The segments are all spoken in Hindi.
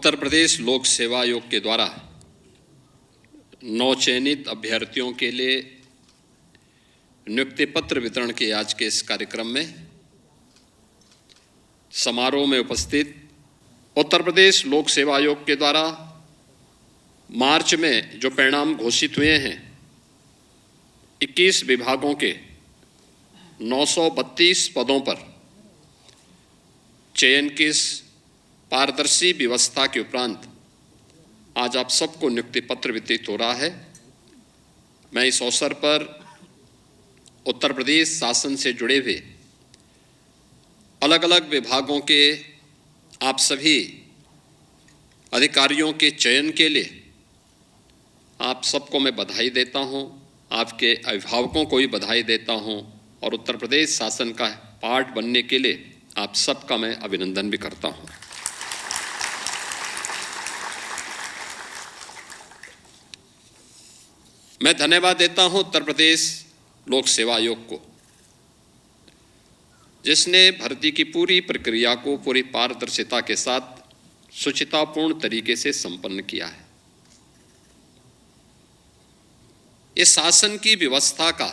उत्तर प्रदेश लोक सेवा आयोग के द्वारा नवचयनित अभ्यर्थियों के लिए नियुक्ति पत्र वितरण के आज के इस कार्यक्रम में समारोह में उपस्थित उत्तर प्रदेश लोक सेवा आयोग के द्वारा मार्च में जो परिणाम घोषित हुए हैं 21 विभागों के 932 पदों पर चयन की इस पारदर्शी व्यवस्था के उपरांत आज आप सबको नियुक्ति पत्र वितरित हो रहा है। मैं इस अवसर पर उत्तर प्रदेश शासन से जुड़े हुए अलग अलग विभागों के आप सभी अधिकारियों के चयन के लिए आप सबको मैं बधाई देता हूं, आपके अभिभावकों को भी बधाई देता हूं और उत्तर प्रदेश शासन का पार्ट बनने के लिए आप सबका मैं अभिनंदन भी करता हूं। मैं धन्यवाद देता हूं उत्तर प्रदेश लोक सेवा आयोग को, जिसने भर्ती की पूरी प्रक्रिया को पूरी पारदर्शिता के साथ शुचितापूर्ण तरीके से संपन्न किया है। ये शासन की व्यवस्था का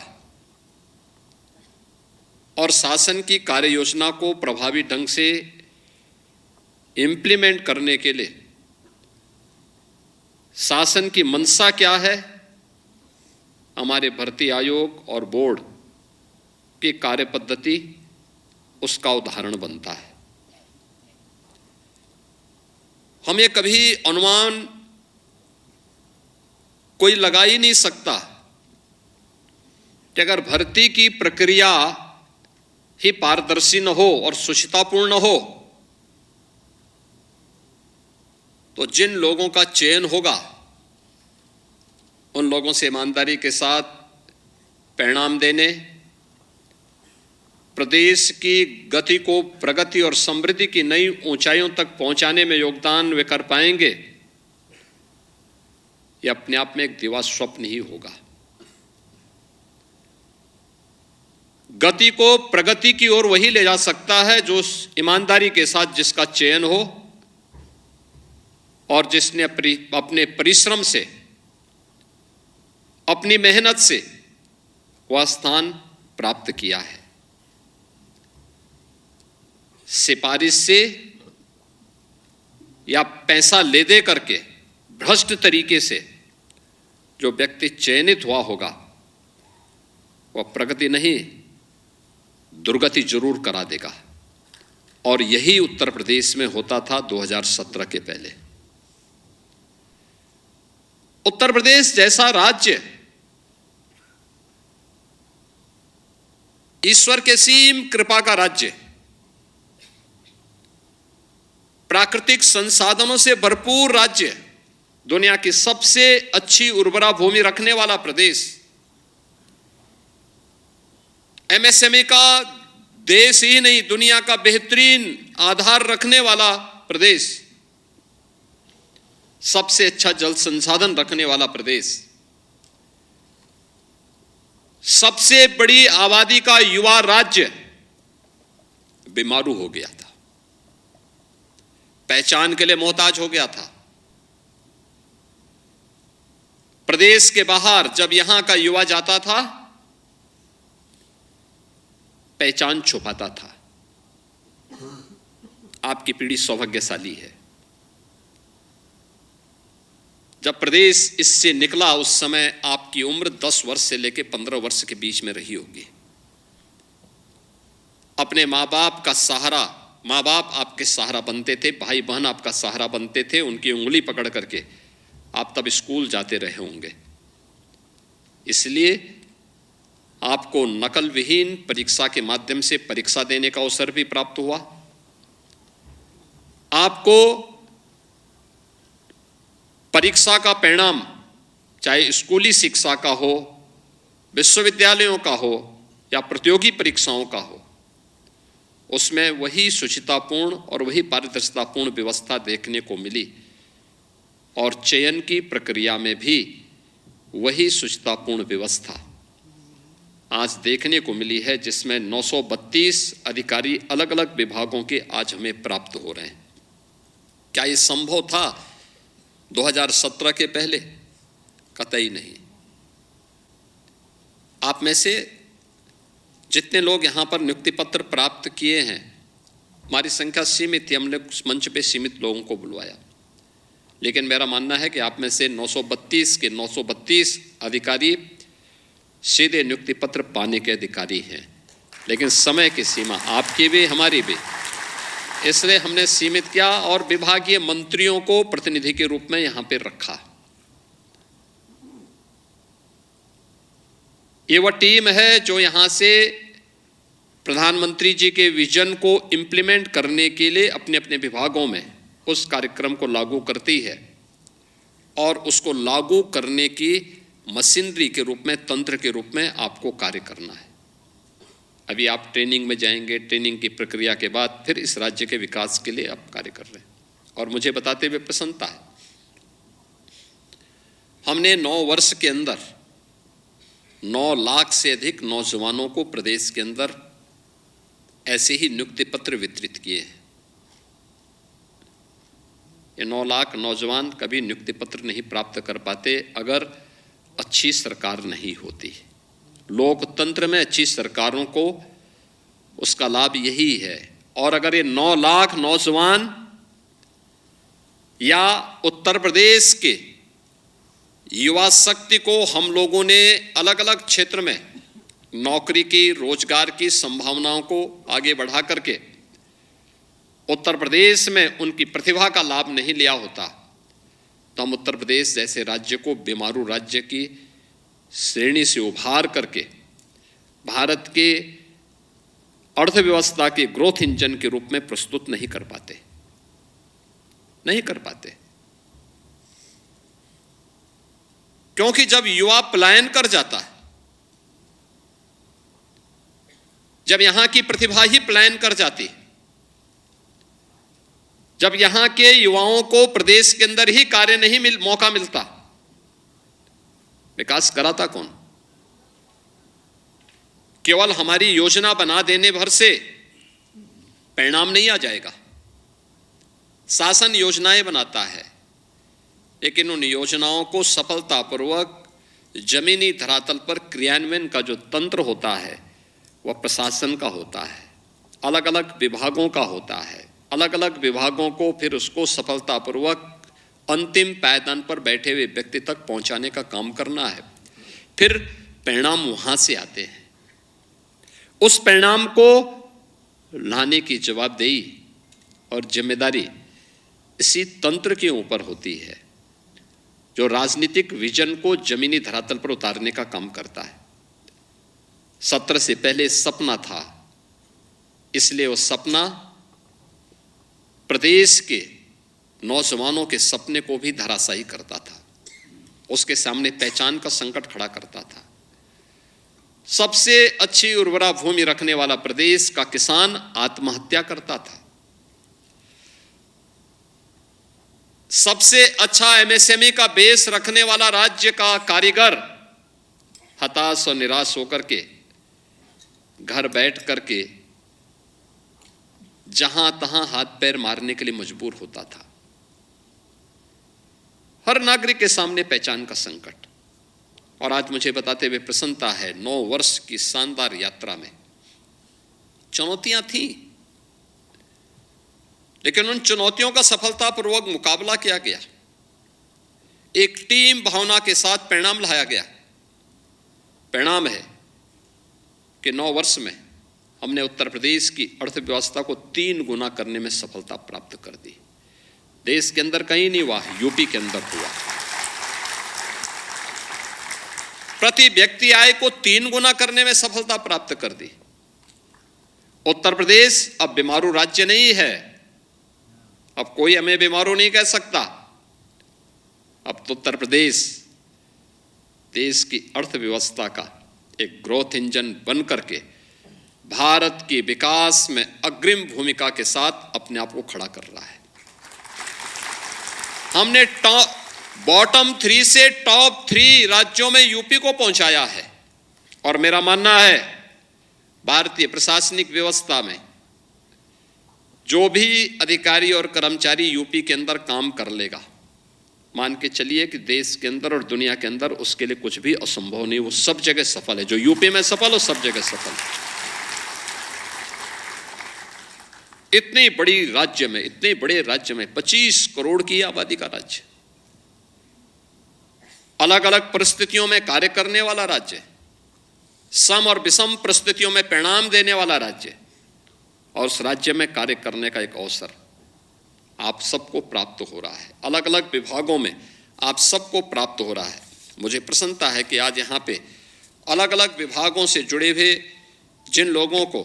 और शासन की कार्य योजना को प्रभावी ढंग से इम्प्लीमेंट करने के लिए शासन की मंशा क्या है, हमारे भर्ती आयोग और बोर्ड की कार्य पद्धति उसका उदाहरण बनता है। हम ये कभी अनुमान कोई लगा ही नहीं सकता कि अगर भर्ती की प्रक्रिया ही पारदर्शी न हो और शुचितापूर्ण न हो तो जिन लोगों का चयन होगा उन लोगों से ईमानदारी के साथ परिणाम देने, प्रदेश की गति को प्रगति और समृद्धि की नई ऊंचाइयों तक पहुंचाने में योगदान वे कर पाएंगे, यह अपने आप में एक दिवा स्वप्न ही होगा। गति को प्रगति की ओर वही ले जा सकता है जो ईमानदारी के साथ जिसका चयन हो और जिसने अपने परिश्रम से, अपनी मेहनत से वह स्थान प्राप्त किया है। सिफारिश से या पैसा ले दे करके भ्रष्ट तरीके से जो व्यक्ति चयनित हुआ होगा वह प्रगति नहीं दुर्गति जरूर करा देगा, और यही उत्तर प्रदेश में होता था 2017 के पहले। उत्तर प्रदेश जैसा राज्य ईश्वर के सीम कृपा का राज्य, प्राकृतिक संसाधनों से भरपूर राज्य, दुनिया की सबसे अच्छी उर्वरा भूमि रखने वाला प्रदेश, एमएसएमई का देश ही नहीं दुनिया का बेहतरीन आधार रखने वाला प्रदेश, सबसे अच्छा जल संसाधन रखने वाला प्रदेश, सबसे बड़ी आबादी का युवा राज्य बीमारू हो गया था, पहचान के लिए मोहताज हो गया था। प्रदेश के बाहर जब यहां का युवा जाता था पहचान छुपाता था। आपकी पीढ़ी सौभाग्यशाली है। जब प्रदेश इससे निकला उस समय आपकी उम्र 10 वर्ष से लेकर 15 वर्ष के बीच में रही होगी। अपने माँ बाप का सहारा, माँ बाप आपके सहारा बनते थे, भाई बहन आपका सहारा बनते थे, उनकी उंगली पकड़ करके आप तब स्कूल जाते रहे होंगे। इसलिए आपको नकल विहीन परीक्षा के माध्यम से परीक्षा देने का अवसर भी प्राप्त हुआ। आपको परीक्षा का परिणाम चाहे स्कूली शिक्षा का हो, विश्वविद्यालयों का हो या प्रतियोगी परीक्षाओं का हो, उसमें वही शुचितापूर्ण और वही पारदर्शितापूर्ण व्यवस्था देखने को मिली, और चयन की प्रक्रिया में भी वही शुचितापूर्ण व्यवस्था आज देखने को मिली है, जिसमें 932 अधिकारी अलग अलग विभागों के आज हमें प्राप्त हो रहे हैं। क्या ये संभव था 2017 के पहले? कतई नहीं। आप में से जितने लोग यहाँ पर नियुक्ति पत्र प्राप्त किए हैं, हमारी संख्या सीमित थी, हमने उस मंच पे सीमित लोगों को बुलवाया, लेकिन मेरा मानना है कि आप में से 932 के 932 अधिकारी सीधे नियुक्ति पत्र पाने के अधिकारी हैं, लेकिन समय की सीमा आपकी भी हमारी भी, इसलिए हमने सीमित किया और विभागीय मंत्रियों को प्रतिनिधि के रूप में यहां पे रखा। ये वह टीम है जो यहां से प्रधानमंत्री जी के विजन को इंप्लीमेंट करने के लिए अपने अपने विभागों में उस कार्यक्रम को लागू करती है और उसको लागू करने की मशीनरी के रूप में, तंत्र के रूप में आपको कार्य करना है। अभी आप ट्रेनिंग में जाएंगे, ट्रेनिंग की प्रक्रिया के बाद फिर इस राज्य के विकास के लिए आप कार्य कर रहे हैं और मुझे बताते हुए प्रसन्नता है। हमने 9 वर्ष के अंदर 9 लाख से अधिक नौजवानों को प्रदेश के अंदर ऐसे ही नियुक्ति पत्र वितरित किए हैं। ये 9 लाख नौजवान कभी नियुक्ति पत्र नहीं प्राप्त कर पाते अगर अच्छी सरकार नहीं होती। लोकतंत्र में अच्छी सरकारों को उसका लाभ यही है। और अगर ये 9 लाख नौजवान या उत्तर प्रदेश के युवा शक्ति को हम लोगों ने अलग अलग क्षेत्र में नौकरी की, रोजगार की संभावनाओं को आगे बढ़ा करके उत्तर प्रदेश में उनकी प्रतिभा का लाभ नहीं लिया होता, तो हम उत्तर प्रदेश जैसे राज्य को बीमारू राज्य की श्रेणी से उभार करके भारत के अर्थव्यवस्था के ग्रोथ इंजन के रूप में प्रस्तुत नहीं कर पाते। क्योंकि जब युवा पलायन कर जाता है, जब यहां की प्रतिभा ही पलायन कर जाती है, जब यहां के युवाओं को प्रदेश के अंदर ही कार्य नहीं मौका मिलता, विकास कराता कौन? केवल हमारी योजना बना देने भर से परिणाम नहीं आ जाएगा। शासन योजनाएं बनाता है, लेकिन उन योजनाओं को सफलतापूर्वक जमीनी धरातल पर क्रियान्वयन का जो तंत्र होता है वह प्रशासन का होता है, अलग अलग विभागों का होता है। अलग अलग विभागों को फिर उसको सफलतापूर्वक अंतिम पायदान पर बैठे हुए व्यक्ति तक पहुंचाने का काम करना है। फिर परिणाम वहां से आते हैं। उस परिणाम को लाने की जवाबदेही और जिम्मेदारी इसी तंत्र के ऊपर होती है जो राजनीतिक विजन को जमीनी धरातल पर उतारने का काम करता है। 17 से पहले सपना था, इसलिए वो सपना प्रदेश के नौजवानों के सपने को भी धराशायी करता था, उसके सामने पहचान का संकट खड़ा करता था। सबसे अच्छी उर्वरा भूमि रखने वाला प्रदेश का किसान आत्महत्या करता था। सबसे अच्छा एमएसएमई का बेस रखने वाला राज्य का कारीगर हताश और निराश होकर के घर बैठ करके जहां तहां हाथ पैर मारने के लिए मजबूर होता था। हर नागरिक के सामने पहचान का संकट। और आज मुझे बताते हुए प्रसन्नता है, 9 वर्ष की शानदार यात्रा में चुनौतियां थी, लेकिन उन चुनौतियों का सफलतापूर्वक मुकाबला किया गया। एक टीम भावना के साथ परिणाम लाया गया। परिणाम है कि 9 वर्ष में हमने उत्तर प्रदेश की अर्थव्यवस्था को 3 गुना करने में सफलता प्राप्त कर दी। देश के अंदर कहीं नहीं हुआ, यूपी के अंदर हुआ। प्रति व्यक्ति आय को 3 गुना करने में सफलता प्राप्त कर दी। उत्तर प्रदेश अब बीमारू राज्य नहीं है। अब कोई हमें बीमारू नहीं कह सकता। अब तो उत्तर प्रदेश देश की अर्थव्यवस्था का एक ग्रोथ इंजन बन करके भारत के विकास में अग्रिम भूमिका के साथ अपने आप को खड़ा कर रहा है। हमने बॉटम 3 से टॉप 3 राज्यों में यूपी को पहुंचाया है। और मेरा मानना है भारतीय प्रशासनिक व्यवस्था में जो भी अधिकारी और कर्मचारी यूपी के अंदर काम कर लेगा, मान के चलिए कि देश के अंदर और दुनिया के अंदर उसके लिए कुछ भी असंभव नहीं, वो सब जगह सफल है। जो यूपी में सफल हो, सब जगह सफल है। इतनी बड़ी राज्य में, इतने बड़े राज्य में 25 करोड़ की आबादी का राज्य, अलग अलग परिस्थितियों में कार्य करने वाला राज्य, सम और विषम परिस्थितियों में परिणाम देने वाला राज्य, और उस राज्य में कार्य करने का एक अवसर आप सबको प्राप्त हो रहा है। अलग अलग विभागों में आप सबको प्राप्त हो रहा है। मुझे प्रसन्नता है कि आज यहाँ पे अलग अलग विभागों से जुड़े हुए जिन लोगों को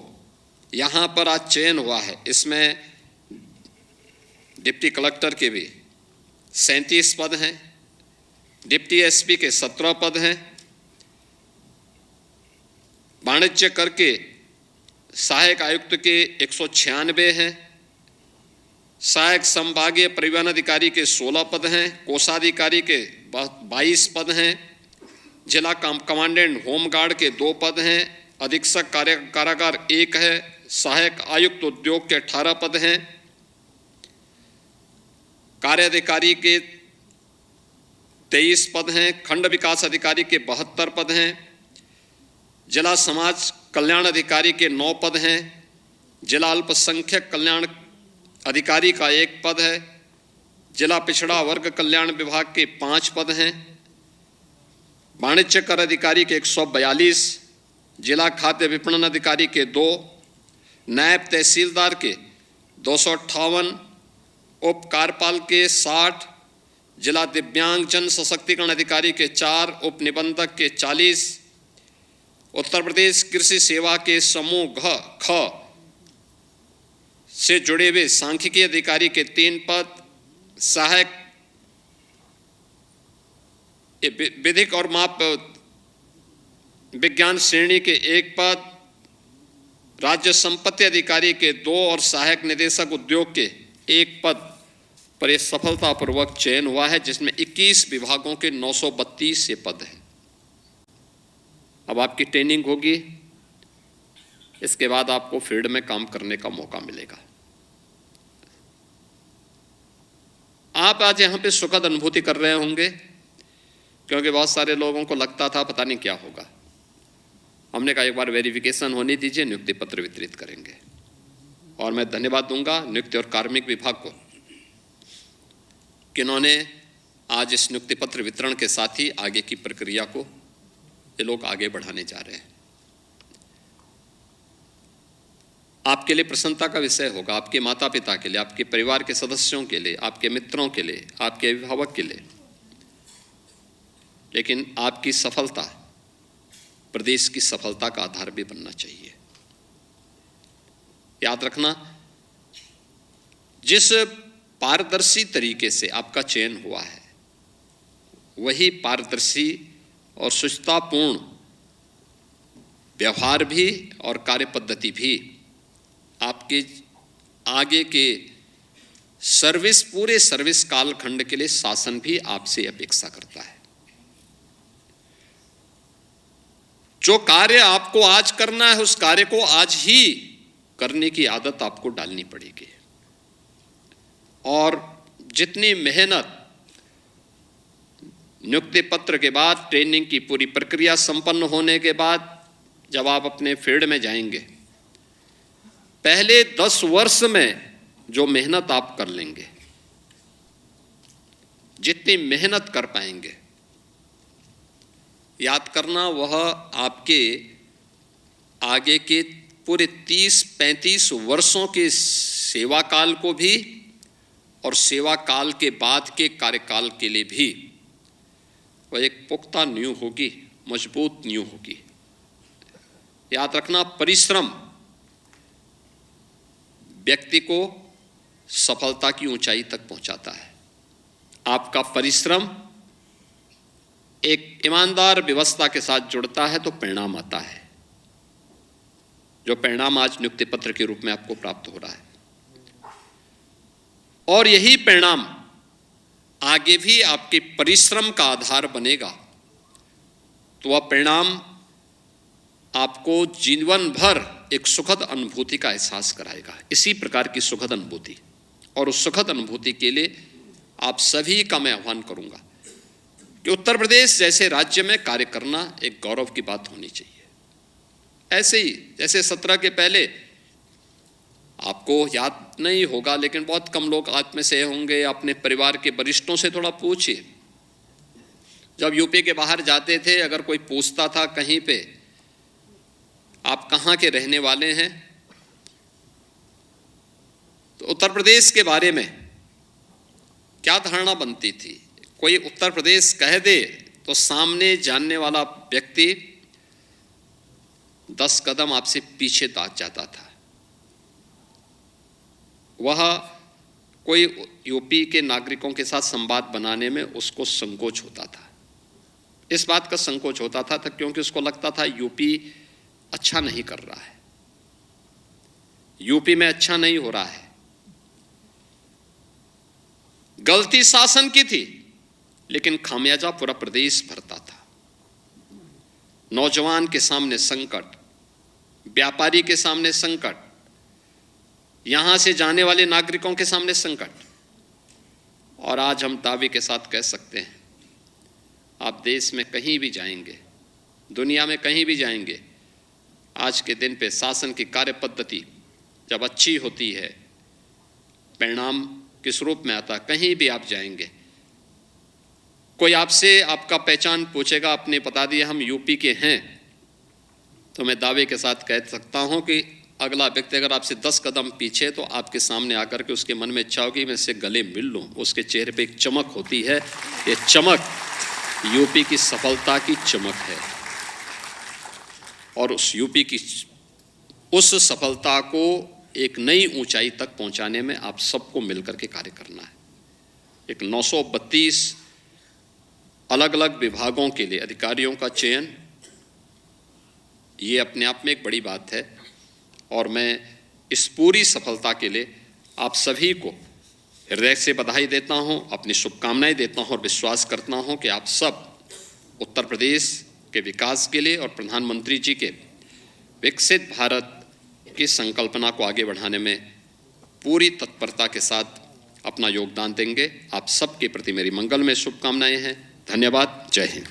यहाँ पर आज चयन हुआ है, इसमें डिप्टी कलेक्टर के भी 37 पद हैं, डिप्टी एसपी के 17 पद हैं, वाणिज्य कर के सहायक आयुक्त के 196 हैं, सहायक संभागीय परिवहन अधिकारी के 16 पद हैं, कोषाधिकारी के 22 पद हैं, जिला कमांडेंट होमगार्ड के 2 पद हैं, अधीक्षक कारागार 1 है, सहायक आयुक्त उद्योग के 18 पद हैं, कार्याधिकारी के 23 पद हैं, खंड विकास अधिकारी के 72 पद हैं, जिला समाज कल्याण अधिकारी के 9 पद हैं, जिला अल्पसंख्यक कल्याण अधिकारी का 1 पद है, जिला पिछड़ा वर्ग कल्याण विभाग के 5 पद हैं, वाणिज्य कर अधिकारी के 142, जिला खाद्य विपणन अधिकारी के 2, नायब तहसीलदार के 258, उप कार्यपाल के 60, जिला दिव्यांग जन सशक्तिकरण अधिकारी के 4, उप निबंधक के 40, उत्तर प्रदेश कृषि सेवा के समूह ख से जुड़े हुए सांख्यिकी अधिकारी के 3 पद, सहायक विधिक और माप विज्ञान श्रेणी के 1 पद, राज्य संपत्ति अधिकारी के 2 और सहायक निदेशक उद्योग के 1 पद पर यह सफलतापूर्वक चयन हुआ है, जिसमें 21 विभागों के 932 ये पद हैं। अब आपकी ट्रेनिंग होगी, इसके बाद आपको फील्ड में काम करने का मौका मिलेगा। आप आज यहाँ पे सुखद अनुभूति कर रहे होंगे, क्योंकि बहुत सारे लोगों को लगता था पता नहीं क्या होगा। हमने कहा एक बार वेरिफिकेशन होने दीजिए, नियुक्ति पत्र वितरित करेंगे। और मैं धन्यवाद दूंगा नियुक्ति और कार्मिक विभाग को, किन्होंने आज इस नियुक्ति पत्र वितरण के साथ ही आगे की प्रक्रिया को ये लोग आगे बढ़ाने जा रहे हैं। आपके लिए प्रसन्नता का विषय होगा, आपके माता पिता के लिए, आपके परिवार के सदस्यों के लिए, आपके मित्रों के लिए, आपके अभिभावक के लिए। लेकिन आपकी सफलता प्रदेश की सफलता का आधार भी बनना चाहिए। याद रखना, जिस पारदर्शी तरीके से आपका चयन हुआ है, वही पारदर्शी और शुचितापूर्ण व्यवहार भी और कार्य पद्धति भी आपके आगे के पूरे सर्विस कालखंड के लिए शासन भी आपसे अपेक्षा करता है। जो कार्य आपको आज करना है, उस कार्य को आज ही करने की आदत आपको डालनी पड़ेगी। और जितनी मेहनत नियुक्ति पत्र के बाद, ट्रेनिंग की पूरी प्रक्रिया संपन्न होने के बाद जब आप अपने फील्ड में जाएंगे, पहले 10 वर्ष में जो मेहनत आप कर लेंगे, जितनी मेहनत कर पाएंगे, याद करना वह आपके आगे के पूरे 30-35 वर्षों के सेवा काल को भी और सेवा काल के बाद के कार्यकाल के लिए भी वह एक पुख्ता नींव होगी, मजबूत नींव होगी। याद रखना, परिश्रम व्यक्ति को सफलता की ऊंचाई तक पहुंचाता है। आपका परिश्रम एक ईमानदार व्यवस्था के साथ जुड़ता है तो परिणाम आता है, जो परिणाम आज नियुक्ति पत्र के रूप में आपको प्राप्त हो रहा है। और यही परिणाम आगे भी आपके परिश्रम का आधार बनेगा, तो वह परिणाम आपको जीवन भर एक सुखद अनुभूति का एहसास कराएगा, इसी प्रकार की सुखद अनुभूति। और उस सुखद अनुभूति के लिए आप सभी का मैं आह्वान करूंगा कि उत्तर प्रदेश जैसे राज्य में कार्य करना एक गौरव की बात होनी चाहिए। ऐसे ही जैसे 17 के पहले, आपको याद नहीं होगा लेकिन बहुत कम लोग आप में से होंगे, अपने परिवार के वरिष्ठों से थोड़ा पूछिए, जब यूपी के बाहर जाते थे अगर कोई पूछता था कहीं पे आप कहाँ के रहने वाले हैं, तो उत्तर प्रदेश के बारे में क्या धारणा बनती थी। कोई उत्तर प्रदेश कह दे तो सामने जानने वाला व्यक्ति 10 कदम आपसे पीछे दाग जाता था। वह कोई यूपी के नागरिकों के साथ संवाद बनाने में उसको संकोच होता था। इस बात का संकोच होता था क्योंकि उसको लगता था यूपी अच्छा नहीं कर रहा है, यूपी में अच्छा नहीं हो रहा है। गलती शासन की थी लेकिन खामियाजा पूरा प्रदेश भरता था। नौजवान के सामने संकट, व्यापारी के सामने संकट, यहां से जाने वाले नागरिकों के सामने संकट। और आज हम दावे के साथ कह सकते हैं, आप देश में कहीं भी जाएंगे, दुनिया में कहीं भी जाएंगे, आज के दिन पे शासन की कार्य पद्धति जब अच्छी होती है, परिणाम किस रूप में आता, कहीं भी आप जाएंगे, कोई आपसे आपका पहचान पूछेगा, आपने बता दिया हम यूपी के हैं, तो मैं दावे के साथ कह सकता हूं कि अगला व्यक्ति अगर आपसे 10 कदम पीछे तो आपके सामने आकर के उसके मन में इच्छा होगी मैं इससे गले मिल लूं। उसके चेहरे पे एक चमक होती है, ये चमक यूपी की सफलता की चमक है। और उस यूपी की उस सफलता को एक नई ऊंचाई तक पहुंचाने में आप सबको मिलकर के कार्य करना है। एक 932 अलग अलग विभागों के लिए अधिकारियों का चयन, ये अपने आप में एक बड़ी बात है। और मैं इस पूरी सफलता के लिए आप सभी को हृदय से बधाई देता हूं, अपनी शुभकामनाएं देता हूं और विश्वास करता हूं कि आप सब उत्तर प्रदेश के विकास के लिए और प्रधानमंत्री जी के विकसित भारत की संकल्पना को आगे बढ़ाने में पूरी तत्परता के साथ अपना योगदान देंगे। आप सबके प्रति मेरी मंगलमय शुभकामनाएं हैं। धन्यवाद। जय हिंद।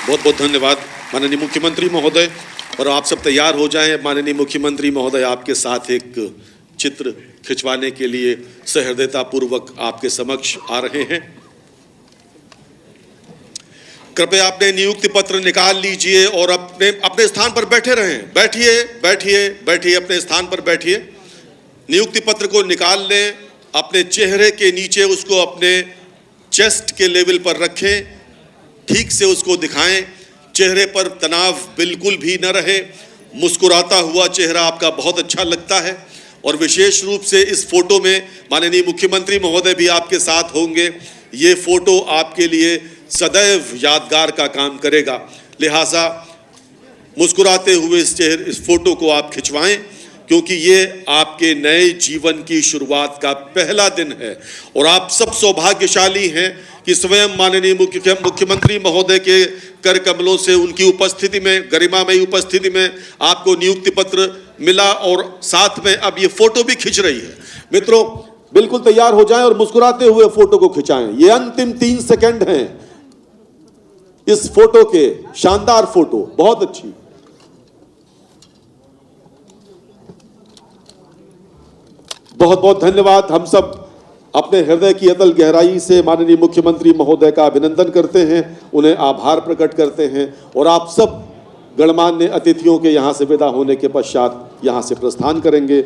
बहुत बहुत धन्यवाद माननीय मुख्यमंत्री महोदय। और आप सब तैयार हो जाएं, माननीय मुख्यमंत्री महोदय आपके साथ एक चित्र खिंचवाने के लिए सहृदयता पूर्वक आपके समक्ष आ रहे हैं। कृपया अपने नियुक्ति पत्र निकाल लीजिए और अपने स्थान पर बैठे रहें। बैठिए बैठिए बैठिए, अपने स्थान पर बैठिए। नियुक्ति पत्र को निकाल लें, अपने चेहरे के नीचे उसको अपने चेस्ट के लेवल पर रखें, ठीक से उसको दिखाएं। चेहरे पर तनाव बिल्कुल भी न रहे, मुस्कुराता हुआ चेहरा आपका बहुत अच्छा लगता है। और विशेष रूप से इस फोटो में माननीय मुख्यमंत्री महोदय भी आपके साथ होंगे। ये फोटो आपके लिए सदैव यादगार का काम करेगा, लिहाजा मुस्कुराते हुए इस फोटो को आप खिंचवाएं, क्योंकि ये आपके नए जीवन की शुरुआत का पहला दिन है। और आप सब सौभाग्यशाली हैं कि स्वयं माननीय मुख्यमंत्री महोदय के कर कमलों से उनकी उपस्थिति में, गरिमामयी उपस्थिति में आपको नियुक्ति पत्र मिला और साथ में अब ये फोटो भी खिंच रही है। मित्रों बिल्कुल तैयार हो जाएं और मुस्कुराते हुए फोटो को खिंचाएं। ये अंतिम 3 सेकंड हैं इस फोटो के। शानदार फोटो, बहुत अच्छी। बहुत बहुत धन्यवाद। हम सब अपने हृदय की अतल गहराई से माननीय मुख्यमंत्री महोदय का अभिनंदन करते हैं, उन्हें आभार प्रकट करते हैं। और आप सब गणमान्य अतिथियों के यहां से विदा होने के पश्चात यहां से प्रस्थान करेंगे।